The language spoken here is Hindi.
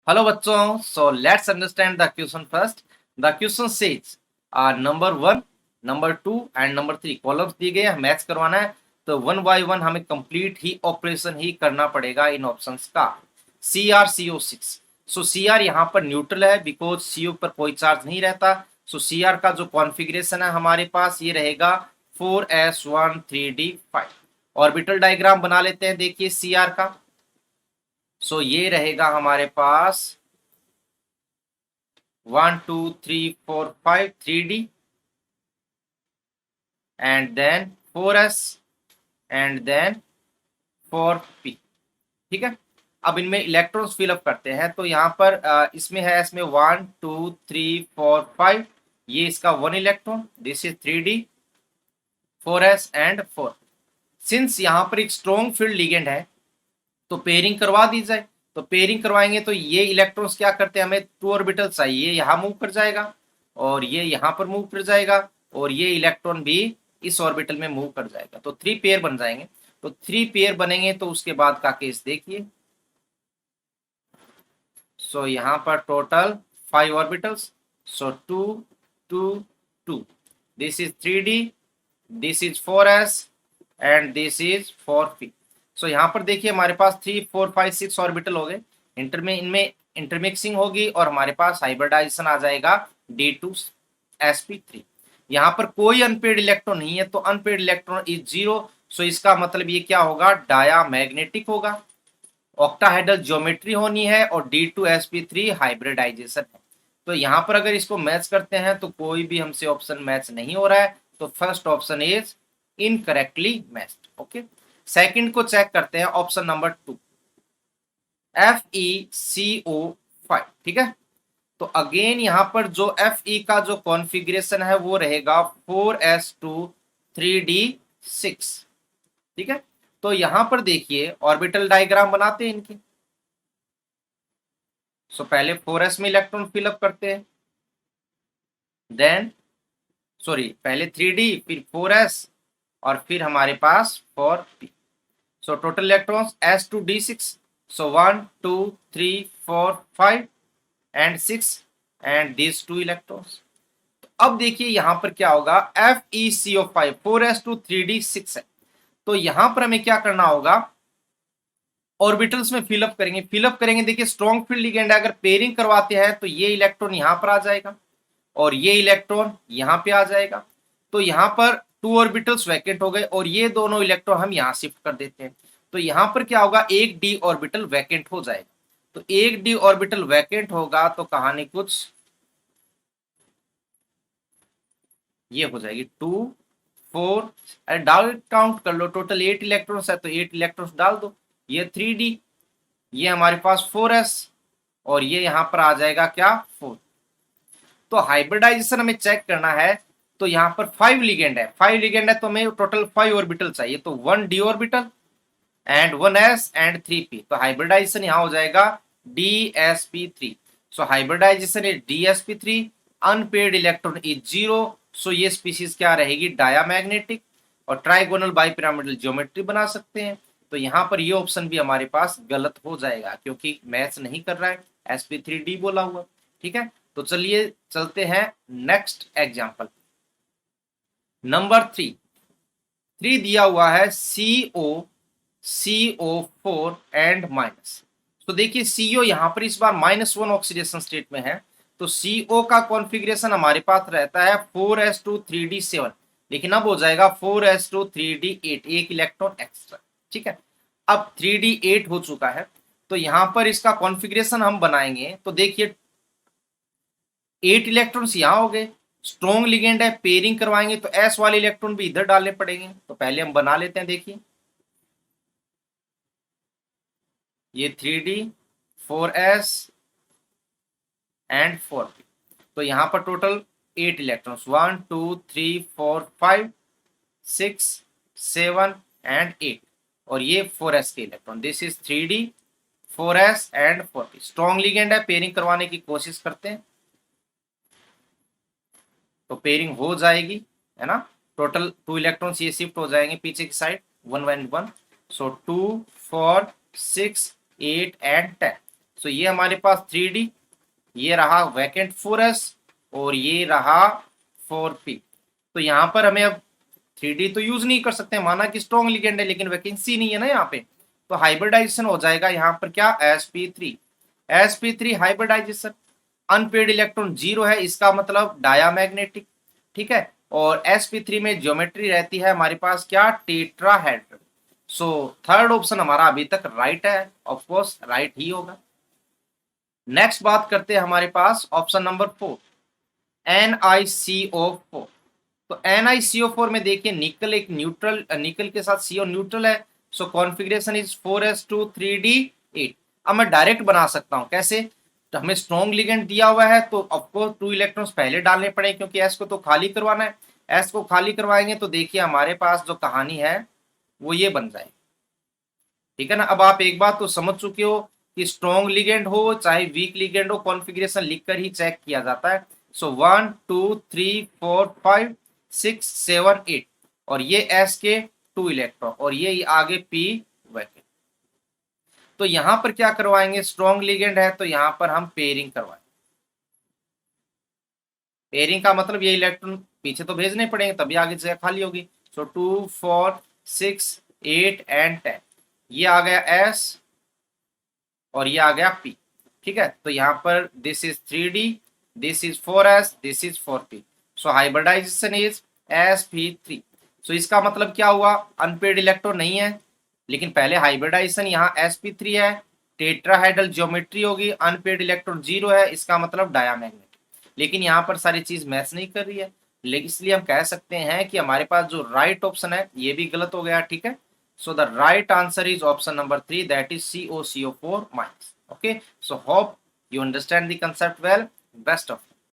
Hello बच्चों, so let's understand the question first. The question says number 1, number 2 and number 3 columns दिए गए हैं, मैच करवाना है। तो वन बाय वन हमें कंप्लीट ही ऑपरेशन ही करना पड़ेगा इन ऑप्शंस का। CrCO6, सो Cr यहाँ पर न्यूट्रल है बिकॉज CO पर कोई चार्ज नहीं रहता। सो Cr का जो कॉन्फ़िगरेशन है हमारे पास ये रहेगा 4s1 3d5। ऑर्बिटल डायग्राम बना लेते हैं, देखिए Cr का। सो ये रहेगा हमारे पास 1 2 3 4 5 3d and then 4s and then 4p। ठीक है, अब इनमें इलेक्ट्रॉन्स फिलअप करते हैं। तो यहाँ पर इसमें है, इसमें 1 2 3 4 5, ये इसका 1 electron, this is 3d 4s and 4। Since यहाँ पर एक स्ट्रॉन्ग फील्ड लिगेंड है तो पेयरिंग करवा दी जाए। तो पेयरिंग करवाएंगे तो ये इलेक्ट्रॉन्स क्या करते हैं, हमें 2 ऑर्बिटल चाहिए, यहाँ मूव कर जाएगा और ये यहाँ पर मूव कर जाएगा और ये इलेक्ट्रॉन भी इस ऑर्बिटल में मूव कर जाएगा। तो 3 पेयर बन जाएंगे। तो 3 पेयर बनेंगे तो उसके बाद का केस देखिए। सो यहाँ पर total 5 orbitals. So 2 2 2, this is 3d, this is 4s and this is 4p। सो यहाँ पर देखिए हमारे पास 3 4 5 6 ऑर्बिटल हो गए। इनमें इंटरमिक्सिंग होगी और हमारे पास हाइब्रिडाइजेशन आ जाएगा D2sp3। यहाँ पर कोई अनपेड इलेक्ट्रॉन नहीं है तो अनपेड इलेक्ट्रॉन इज 0। सो इसका मतलब ये क्या होगा, डायामैग्नेटिक होगा। ऑक्टाहेड्रल ज्योमेट्री होनी है और D2sp3 हाइब्रिडाइजेशन है। तो यहाँ पर अगर इसको मैच करते हैं तो कोई भी हमसे ऑप्शन मैच नहीं हो रहा है, तो first option is incorrectly matched. Okay, second को चेक करते हैं, ऑप्शन नंबर 2 FeCO5। ठीक है, तो अगेन यहां पर जो Fe का जो कॉन्फ़िगरेशन है वो रहेगा 4s2 3d6। ठीक है, तो यहां पर देखिए ऑर्बिटल डायग्राम बनाते हैं इनकी। सो पहले 4s में इलेक्ट्रॉन फिलअप करते हैं, देन सॉरी पहले 3d फिर 4s और फिर हमारे पास 4p। So total electrons s2d6। So 1 2 3 4 5 and 6 and these 2 electrons. अब देखिए यहां पर क्या होगा, FeCO5 4s2 3d6 है। तो यहां पर हमें क्या करना होगा, ऑर्बिटल्स में फिलअप करेंगे। देखिए स्ट्रॉन्ग फील्ड लिगेंड है, अगर पेयरिंग करवाते हैं तो ये इलेक्ट्रॉन यहां पर आ जाएगा और ये इलेक्ट्रॉन यहां पे आ जाएगा। तो यहां पर 2 ऑर्बिटल्स वैकेंट हो गए और ये दोनों इलेक्ट्रॉन हम यहां शिफ्ट कर देते हैं। तो यहां पर क्या होगा, एक d ऑर्बिटल वैकेंट हो जाएगा। तो एक d ऑर्बिटल वैकेंट होगा तो कहानी कुछ ये हो जाएगी 2 4। डायरेक्ट काउंट कर लो, टोटल 8 इलेक्ट्रॉन्स है तो 8 इलेक्ट्रॉन्स डाल दो। ये 3d, ये हमारे पास 4s और ये यहां पर आ जाएगा क्या 4। तो हाइब्रिडाइजेशन हमें चेक करना है। तो यहाँ पर 5 लिगेंड है, 5 लिगेंड है तो हमें टोटल 5 ऑर्बिटल चाहिए। तो 1 d orbital and 1s and 3p। तो हाइब्रिडाइजेशन यहाँ हो जाएगा dsp3। So hybridization is dsp3, unpaired electron is 0। So ये स्पीशीज क्या रहेगी, डायामैग्नेटिक और ट्राइगोनल बाइपिरामिडल ज्योमेट्री बना सकते हैं। तो यहाँ पर ये ऑप्शन भी हमारे पास गलत हो जाएगा क्योंकि मैच नहीं कर रहा है, sp3d बोला हुआ। ठीक है, तो चलिए चलते हैं नेक्स्ट एग्जांपल नंबर 3 दिया हुआ है CO4 एंड माइनस। तो देखिए CO यहां पर इस बार -1 ऑक्सीडेशन स्टेट में है। तो CO का कॉन्फ़िगरेशन हमारे पास रहता है 4s2 3d7, लेकिन अब हो जाएगा 4s2 3d8, एक इलेक्ट्रॉन एक्स्ट्रा। ठीक है, अब 3d8 हो चुका है तो यहां पर इसका कॉन्फ़िगरेशन हम बनाएंगे। तो देखिए 8 इलेक्ट्रॉन्स यहाँ हो गए, स्ट्रॉन्ग लिगेंड है, पेयरिंग करवाएंगे तो s वाले इलेक्ट्रॉन भी इधर डालने पड़ेंगे। तो पहले हम बना लेते हैं, देखिए ये 3d 4s एंड 4p। तो यहाँ पर टोटल 8 इलेक्ट्रॉन्स 1 2 3 4 5 6 7 एंड 8 और ये 4s के electron, this is 3d 4s and 4p। Strong ligand है, पेयरिंग करवाने की कोशिश करते हैं तो पेयरिंग हो जाएगी, है ना। टोटल 2 इलेक्ट्रॉन्स ये शिफ्ट हो जाएंगे पीछे की साइड 1 1 1। So 2 4 6 8 and 10। सो ये हमारे पास 3D, ये रहा वैकेंट 4s और ये रहा 4p। तो यहाँ पर हमें अब 3D तो यूज नहीं कर सकते, माना कि स्ट्रॉन्ग लिगेंड है लेकिन वैकेंसी नहीं है ना यहाँ पे, तो हाइब्रिडाइजेशन हो जाएगा यहाँ पर क्या, sp3 हाइब्रिडाइजेशन। अनपेड इलेक्ट्रॉन 0 है, इसका मतलब डायामैग्नेटिक, ठीक है। और sp3 में ज्योमेट्री रहती है हमारे पास क्या, टेट्राहेड्रल। सो थर्ड ऑप्शन हमारा अभी तक राइट है, ऑफ कोर्स राइट ही होगा। नेक्स्ट बात करते हैं हमारे पास ऑप्शन नंबर 4, NiCO4। तो NiCO4 में देखिए निकल एक न्यूट्रल, निकल के साथ CO न्यूट्रल है, सो कॉन्फ़िगरेशन इज 4s2 3d8। अब मैं डायरेक्ट बना सकता हूँ, कैसे, तो हमें स्ट्रॉन्ग लिगेंड दिया हुआ है तो ऑफकोर्स 2 इलेक्ट्रॉन्स पहले डालने पड़ेंगे क्योंकि S को तो खाली करवाना है। S को खाली करवाएंगे तो देखिए हमारे पास जो कहानी है वो ये बन जाएगी, ठीक है ना। अब आप एक बात तो समझ चुके हो कि स्ट्रॉन्ग लिगेंड हो चाहे वीक लिगेंड हो, कॉन्फ़िगरेशन लिखकर ही चेक किया जाता है। सो 1 2 3 4 5 6 7 8 और ये S के 2 इलेक्ट्रॉन और ये आगे P वैकेंट। तो यहां पर क्या करवाएंगे, स्ट्रॉन्ग लिगेंड है तो यहां पर हम पेयरिंग करवाएंगे। पेयरिंग का मतलब ये इलेक्ट्रॉन पीछे तो भेजने पड़ेंगे तभी आगे जगह खाली होगी। सो 2 4 6 8 एंड 10, ये आ गया S और ये आ गया P, ठीक है। तो यहाँ पर this is 3D, this is 4s, this is 4p। So hybridization is sp3। सो इसका मतलब क्या हुआ, अनपेड इलेक्ट्रॉन नहीं है लेकिन पहले हाइब्रिडाइजेशन यहाँ sp3 है, टेट्राहेड्रल ज्योमेट्री होगी, अनपेड इलेक्ट्रॉन 0 है, इसका मतलब डायामैग्नेटिक। लेकिन यहाँ पर सारी चीज मैच नहीं कर रही है, लेकिन इसलिए हम कह सकते हैं कि हमारे पास जो राइट ऑप्शन है ये भी गलत हो गया, ठीक है। So the right answer is option number 3, that is COCO4 minus. Okay, so hope you understand the concept well. Best of luck.